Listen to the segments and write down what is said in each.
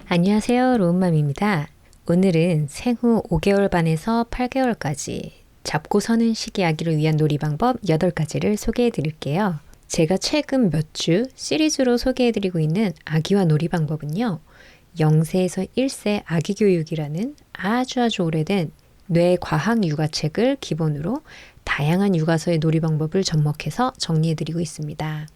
안녕하세요. 로운맘입니다. 오늘은 생후 5개월 반에서 8개월까지 잡고 서는 시기 아기를 위한 놀이 방법 8가지를 소개해 드릴게요. 제가 최근 몇 주 시리즈로 소개해 드리고 있는 아기와 놀이 방법은요. 0세에서 1세 아기 교육이라는 아주 오래된 뇌과학 육아책을 기본으로 다양한 육아서의 놀이 방법을 접목해서 정리해 드리고 있습니다.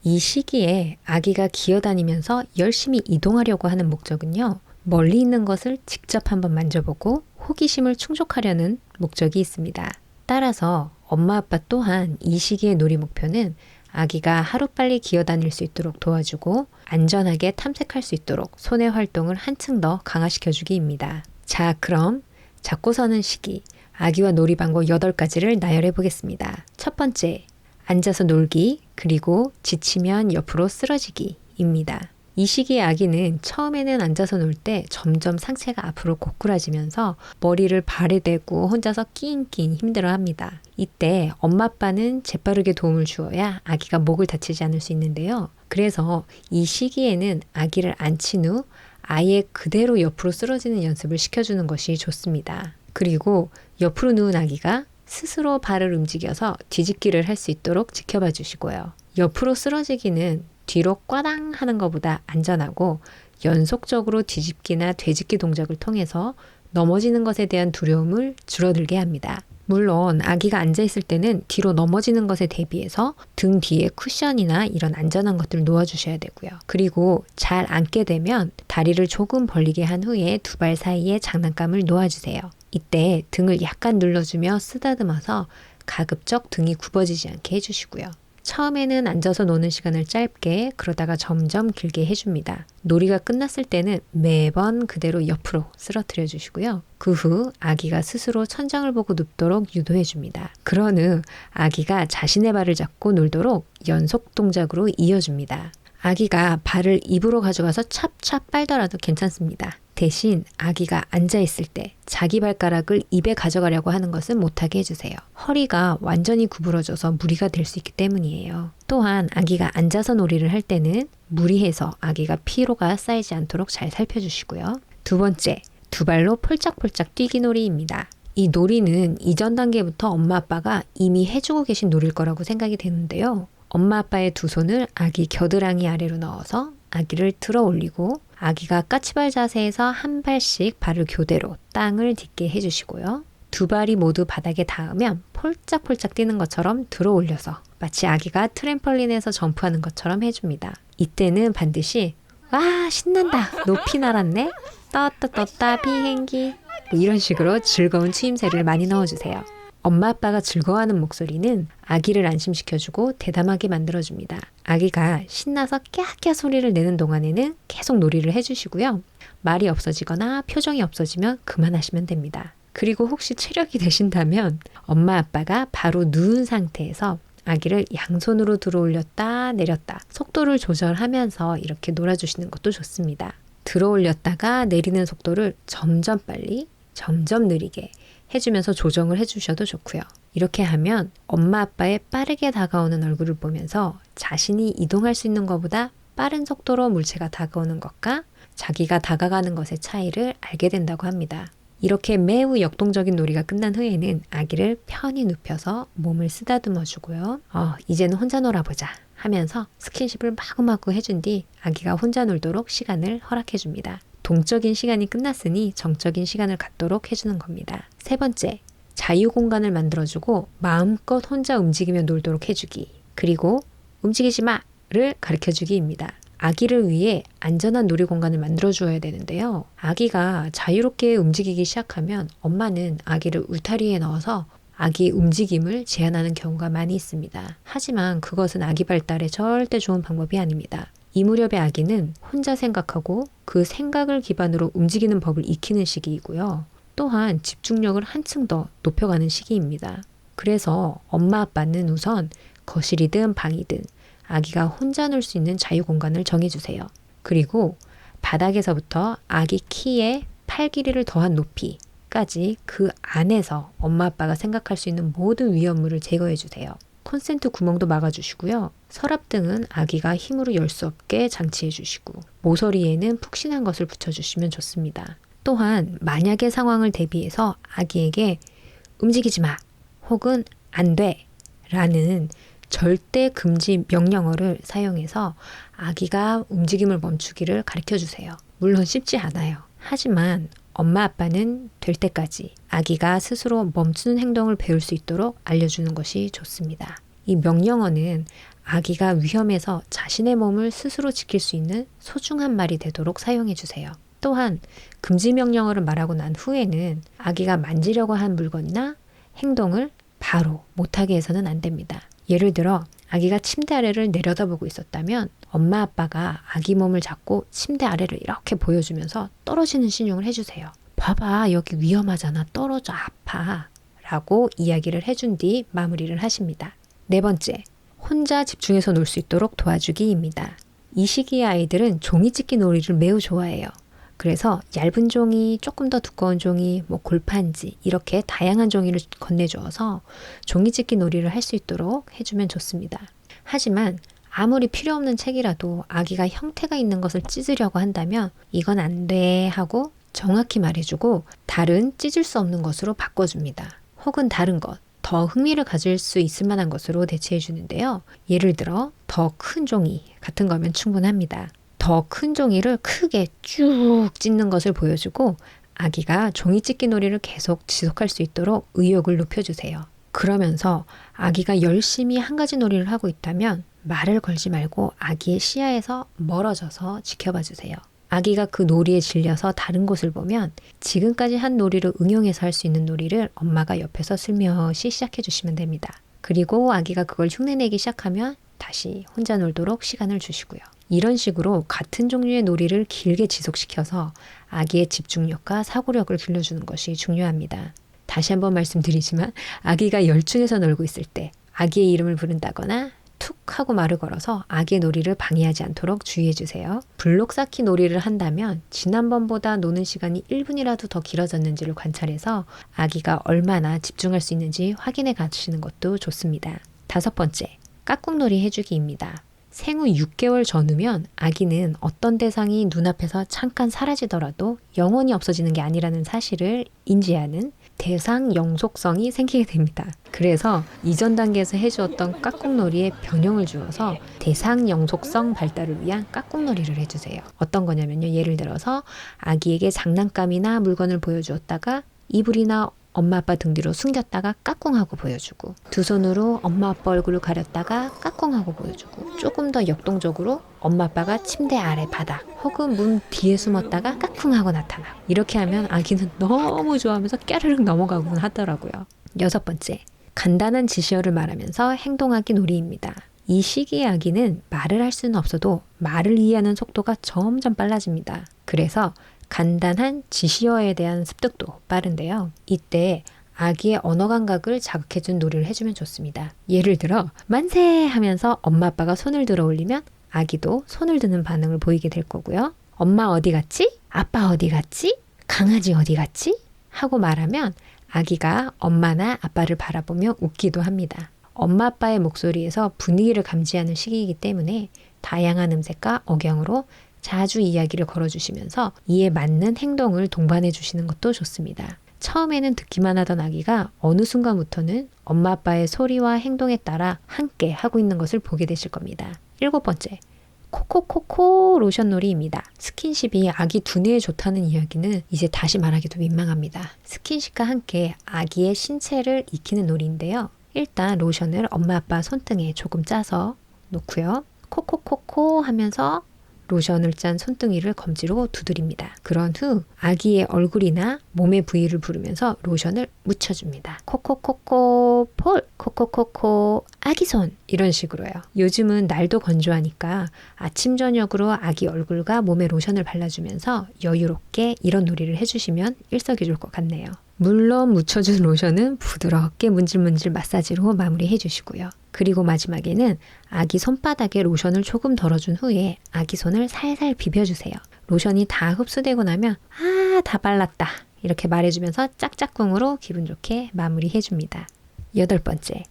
이 시기에 아기가 기어다니면서 열심히 이동하려고 하는 목적은요. 멀리 있는 것을 직접 한번 만져보고 호기심을 충족하려는 목적이 있습니다. 따라서 엄마 아빠 또한 이 시기의 놀이 목표는 아기가 하루빨리 기어다닐 수 있도록 도와주고 안전하게 탐색할 수 있도록 손의 활동을 한층 더 강화시켜주기입니다. 자, 그럼 잡고 서는 시기 아기와 놀이 방법 8가지를 나열해 보겠습니다. 첫 번째, 앉아서 놀기, 그리고 지치면 옆으로 쓰러지기입니다. 이 시기의 아기는 처음에는 앉아서 놀 때 점점 상체가 앞으로 고꾸라지면서 머리를 발에 대고 혼자서 낑낑 힘들어합니다. 이때 엄마 아빠는 재빠르게 도움을 주어야 아기가 목을 다치지 않을 수 있는데요. 그래서 이 시기에는 아기를 앉힌 후 아예 그대로 옆으로 쓰러지는 연습을 시켜주는 것이 좋습니다. 그리고 옆으로 누운 아기가 스스로 발을 움직여서 뒤집기를 할 수 있도록 지켜봐 주시고요. 옆으로 쓰러지기는 뒤로 꽈당 하는 것보다 안전하고 연속적으로 뒤집기나 되짚기 동작을 통해서 넘어지는 것에 대한 두려움을 줄어들게 합니다. 물론 아기가 앉아있을 때는 뒤로 넘어지는 것에 대비해서 등 뒤에 쿠션이나 이런 안전한 것들을 놓아주셔야 되고요. 그리고 잘 앉게 되면 다리를 조금 벌리게 한 후에 두 발 사이에 장난감을 놓아주세요. 이때 등을 약간 눌러주며 쓰다듬어서 가급적 등이 굽어지지 않게 해주시고요. 처음에는 앉아서 노는 시간을 짧게 그러다가 점점 길게 해줍니다. 놀이가 끝났을 때는 매번 그대로 옆으로 쓰러뜨려 주시고요. 그 후 아기가 스스로 천장을 보고 눕도록 유도해줍니다. 그런 후 아기가 자신의 발을 잡고 놀도록 연속 동작으로 이어줍니다. 아기가 발을 입으로 가져가서 찹찹 빨더라도 괜찮습니다. 대신 아기가 앉아있을 때 자기 발가락을 입에 가져가려고 하는 것은 못하게 해주세요. 허리가 완전히 구부러져서 무리가 될 수 있기 때문이에요. 또한 아기가 앉아서 놀이를 할 때는 무리해서 아기가 피로가 쌓이지 않도록 잘 살펴주시고요. 두 번째, 두 발로 폴짝폴짝 뛰기 놀이입니다. 이 놀이는 이전 단계부터 엄마 아빠가 이미 해주고 계신 놀이일 거라고 생각이 되는데요. 엄마 아빠의 두 손을 아기 겨드랑이 아래로 넣어서 아기를 들어 올리고 아기가 까치발 자세에서 한 발씩 발을 교대로 땅을 딛게 해주시고요. 두 발이 모두 바닥에 닿으면 폴짝폴짝 뛰는 것처럼 들어 올려서 마치 아기가 트램펄린에서 점프하는 것처럼 해줍니다. 이때는 반드시 와 신난다 높이 날았네 떴다 비행기 뭐 이런 식으로 즐거운 추임새를 많이 넣어주세요. 엄마 아빠가 즐거워하는 목소리는 아기를 안심시켜주고 대담하게 만들어줍니다. 아기가 신나서 깨악깨악 소리를 내는 동안에는 계속 놀이를 해주시고요. 말이 없어지거나 표정이 없어지면 그만하시면 됩니다. 그리고 혹시 체력이 되신다면 엄마 아빠가 바로 누운 상태에서 아기를 양손으로 들어 올렸다 내렸다 속도를 조절하면서 이렇게 놀아주시는 것도 좋습니다. 들어 올렸다가 내리는 속도를 점점 빨리 점점 느리게 해주면서 조정을 해주셔도 좋고요. 이렇게 하면 엄마 아빠의 빠르게 다가오는 얼굴을 보면서 자신이 이동할 수 있는 것보다 빠른 속도로 물체가 다가오는 것과 자기가 다가가는 것의 차이를 알게 된다고 합니다. 이렇게 매우 역동적인 놀이가 끝난 후에는 아기를 편히 눕혀서 몸을 쓰다듬어 주고요. 이제는 혼자 놀아보자 하면서 스킨십을 마구마구 해준 뒤 아기가 혼자 놀도록 시간을 허락해 줍니다. 동적인 시간이 끝났으니 정적인 시간을 갖도록 해주는 겁니다. 세 번째, 자유 공간을 만들어주고 마음껏 혼자 움직이며 놀도록 해주기. 그리고 움직이지 마를 가르쳐주기입니다. 아기를 위해 안전한 놀이 공간을 만들어주어야 되는데요. 아기가 자유롭게 움직이기 시작하면 엄마는 아기를 울타리에 넣어서 아기의 움직임을 제한하는 경우가 많이 있습니다. 하지만 그것은 아기 발달에 절대 좋은 방법이 아닙니다. 이 무렵의 아기는 혼자 생각하고 그 생각을 기반으로 움직이는 법을 익히는 시기이고요. 또한 집중력을 한층 더 높여가는 시기입니다. 그래서 엄마 아빠는 우선 거실이든 방이든 아기가 혼자 놀 수 있는 자유 공간을 정해주세요. 그리고 바닥에서부터 아기 키에 팔 길이를 더한 높이까지 그 안에서 엄마 아빠가 생각할 수 있는 모든 위험물을 제거해주세요. 콘센트 구멍도 막아주시고요. 서랍 등은 아기가 힘으로 열 수 없게 장치해주시고 모서리에는 푹신한 것을 붙여주시면 좋습니다. 또한 만약의 상황을 대비해서 아기에게 움직이지 마 혹은 안 돼 라는 절대 금지 명령어를 사용해서 아기가 움직임을 멈추기를 가르쳐 주세요. 물론 쉽지 않아요. 하지만 엄마 아빠는 될 때까지 아기가 스스로 멈추는 행동을 배울 수 있도록 알려주는 것이 좋습니다. 이 명령어는 아기가 위험에서 자신의 몸을 스스로 지킬 수 있는 소중한 말이 되도록 사용해 주세요. 또한 금지 명령어를 말하고 난 후에는 아기가 만지려고 한 물건이나 행동을 바로 못하게 해서는 안 됩니다. 예를 들어 아기가 침대 아래를 내려다보고 있었다면 엄마 아빠가 아기 몸을 잡고 침대 아래를 이렇게 보여주면서 떨어지는 신용을 해주세요. 봐봐, 여기 위험하잖아. 떨어져, 아파 라고 이야기를 해준 뒤 마무리를 하십니다. 네 번째, 혼자 집중해서 놀 수 있도록 도와주기입니다. 이 시기의 아이들은 종이찢기 놀이를 매우 좋아해요. 그래서 얇은 종이, 조금 더 두꺼운 종이, 골판지 이렇게 다양한 종이를 건네주어서 종이찢기 놀이를 할 수 있도록 해주면 좋습니다. 하지만 아무리 필요 없는 책이라도 아기가 형태가 있는 것을 찢으려고 한다면 이건 안 돼 하고 정확히 말해주고 다른 찢을 수 없는 것으로 바꿔줍니다. 혹은 다른 것, 더 흥미를 가질 수 있을 만한 것으로 대체해 주는데요. 예를 들어 더 큰 종이 같은 거면 충분합니다. 더 큰 종이를 크게 쭉 찢는 것을 보여주고 아기가 종이 찢기 놀이를 계속 지속할 수 있도록 의욕을 높여주세요. 그러면서 아기가 열심히 한 가지 놀이를 하고 있다면 말을 걸지 말고 아기의 시야에서 멀어져서 지켜봐 주세요. 아기가 그 놀이에 질려서 다른 곳을 보면 지금까지 한 놀이를 응용해서 할 수 있는 놀이를 엄마가 옆에서 슬며시 시작해 주시면 됩니다. 그리고 아기가 그걸 흉내내기 시작하면 다시 혼자 놀도록 시간을 주시고요. 이런 식으로 같은 종류의 놀이를 길게 지속시켜서 아기의 집중력과 사고력을 길러주는 것이 중요합니다. 다시 한번 말씀드리지만 아기가 열중해서 놀고 있을 때 아기의 이름을 부른다거나 툭 하고 말을 걸어서 아기의 놀이를 방해하지 않도록 주의해 주세요. 블록 쌓기 놀이를 한다면 지난번보다 노는 시간이 1분이라도 더 길어졌는지를 관찰해서 아기가 얼마나 집중할 수 있는지 확인해 가시는 것도 좋습니다. 다섯 번째, 깍꿍놀이 해주기입니다. 생후 6개월 전후면 아기는 어떤 대상이 눈앞에서 잠깐 사라지더라도 영원히 없어지는 게 아니라는 사실을 인지하는 대상 영속성이 생기게 됩니다. 그래서 이전 단계에서 해주었던 깍꿍놀이에 변형을 주어서 대상 영속성 발달을 위한 깍꿍놀이를 해주세요. 어떤 거냐면요. 예를 들어서 아기에게 장난감이나 물건을 보여주었다가 이불이나 엄마 아빠 등 뒤로 숨겼다가 까꿍하고 보여주고 두 손으로 엄마 아빠 얼굴을 가렸다가 까꿍하고 보여주고 조금 더 역동적으로 엄마 아빠가 침대 아래 바닥 혹은 문 뒤에 숨었다가 까꿍하고 나타나고 이렇게 하면 아기는 너무 좋아하면서 깨르륵 넘어가곤 하더라고요. 여섯 번째, 간단한 지시어를 말하면서 행동하기 놀이입니다. 이 시기의 아기는 말을 할 수는 없어도 말을 이해하는 속도가 점점 빨라집니다. 그래서 간단한 지시어에 대한 습득도 빠른데요. 이때 아기의 언어 감각을 자극해준 놀이를 해주면 좋습니다. 예를 들어 만세 하면서 엄마 아빠가 손을 들어 올리면 아기도 손을 드는 반응을 보이게 될 거고요. 엄마 어디 갔지? 아빠 어디 갔지? 강아지 어디 갔지? 하고 말하면 아기가 엄마나 아빠를 바라보며 웃기도 합니다. 엄마 아빠의 목소리에서 분위기를 감지하는 시기이기 때문에 다양한 음색과 억양으로 자주 이야기를 걸어주시면서 이에 맞는 행동을 동반해 주시는 것도 좋습니다. 처음에는 듣기만 하던 아기가 어느 순간부터는 엄마 아빠의 소리와 행동에 따라 함께 하고 있는 것을 보게 되실 겁니다. 일곱 번째, 코코코코 로션놀이입니다. 스킨십이 아기 두뇌에 좋다는 이야기는 이제 다시 말하기도 민망합니다. 스킨십과 함께 아기의 신체를 익히는 놀이인데요. 일단 로션을 엄마 아빠 손등에 조금 짜서 놓고요. 코코코코 하면서 로션을 짠 손등이를 검지로 두드립니다. 그런 후 아기의 얼굴이나 몸의 부위를 부르면서 로션을 묻혀줍니다. 코코코코 폴, 코코코코 아기손 이런 식으로요. 요즘은 날도 건조하니까 아침 저녁으로 아기 얼굴과 몸에 로션을 발라주면서 여유롭게 이런 놀이를 해주시면 일석이조일 것 같네요. 물론 묻혀준 로션은 부드럽게 문질문질 마사지로 마무리해 주시고요. 그리고 마지막에는 아기 손바닥에 로션을 조금 덜어준 후에 아기 손을 살살 비벼주세요. 로션이 다 흡수되고 나면 다 발랐다 이렇게 말해주면서 짝짝꿍으로 기분 좋게 마무리해 줍니다. 여덟 번째,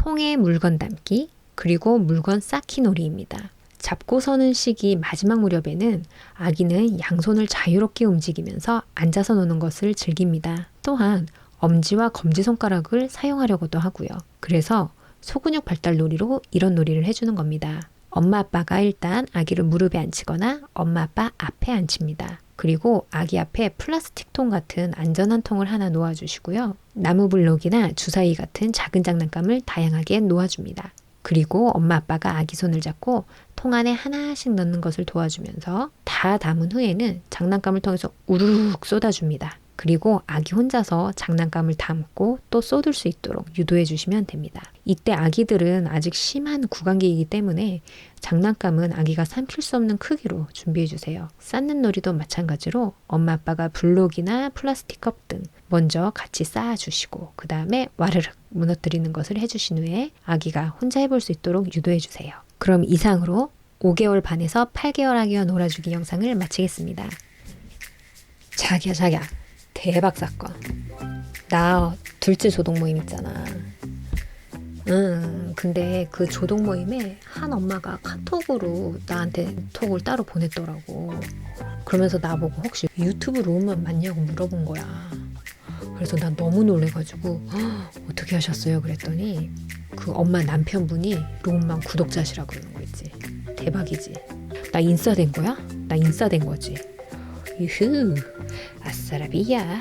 통에 물건 담기, 그리고 물건 쌓기 놀이입니다. 잡고 서는 시기 마지막 무렵에는 아기는 양손을 자유롭게 움직이면서 앉아서 노는 것을 즐깁니다. 또한 엄지와 검지손가락을 사용하려고도 하고요. 그래서 소근육 발달 놀이로 이런 놀이를 해주는 겁니다. 엄마 아빠가 일단 아기를 무릎에 앉히거나 엄마 아빠 앞에 앉힙니다. 그리고 아기 앞에 플라스틱 통 같은 안전한 통을 하나 놓아주시고요. 나무 블록이나 주사위 같은 작은 장난감을 다양하게 놓아줍니다. 그리고 엄마 아빠가 아기 손을 잡고 통 안에 하나씩 넣는 것을 도와주면서 다 담은 후에는 장난감을 통해서 우르륵 쏟아줍니다. 그리고 아기 혼자서 장난감을 담고 또 쏟을 수 있도록 유도해 주시면 됩니다. 이때 아기들은 아직 심한 구강기이기 때문에 장난감은 아기가 삼킬 수 없는 크기로 준비해 주세요. 쌓는 놀이도 마찬가지로 엄마 아빠가 블록이나 플라스틱 컵 등 먼저 같이 쌓아주시고 그 다음에 와르륵 무너뜨리는 것을 해주신 후에 아기가 혼자 해볼 수 있도록 유도해 주세요. 그럼 이상으로 5개월 반에서 8개월 아기와 놀아주기 영상을 마치겠습니다. 자기야 대박 사건. 나 둘째 조동 모임 있잖아. 근데 그 조동 모임에 한 엄마가 카톡으로 나한테 톡을 따로 보냈더라고. 그러면서 나보고 혹시 유튜브 로우만 맞냐고 물어본 거야. 그래서 난 너무 놀래가지고 어떻게 하셨어요? 그랬더니 그 엄마 남편분이 로우만 구독자시라 그러는 거 있지. 대박이지. 나 인싸 된 거야? 나 인싸 된 거지. 유후, 아싸라비야.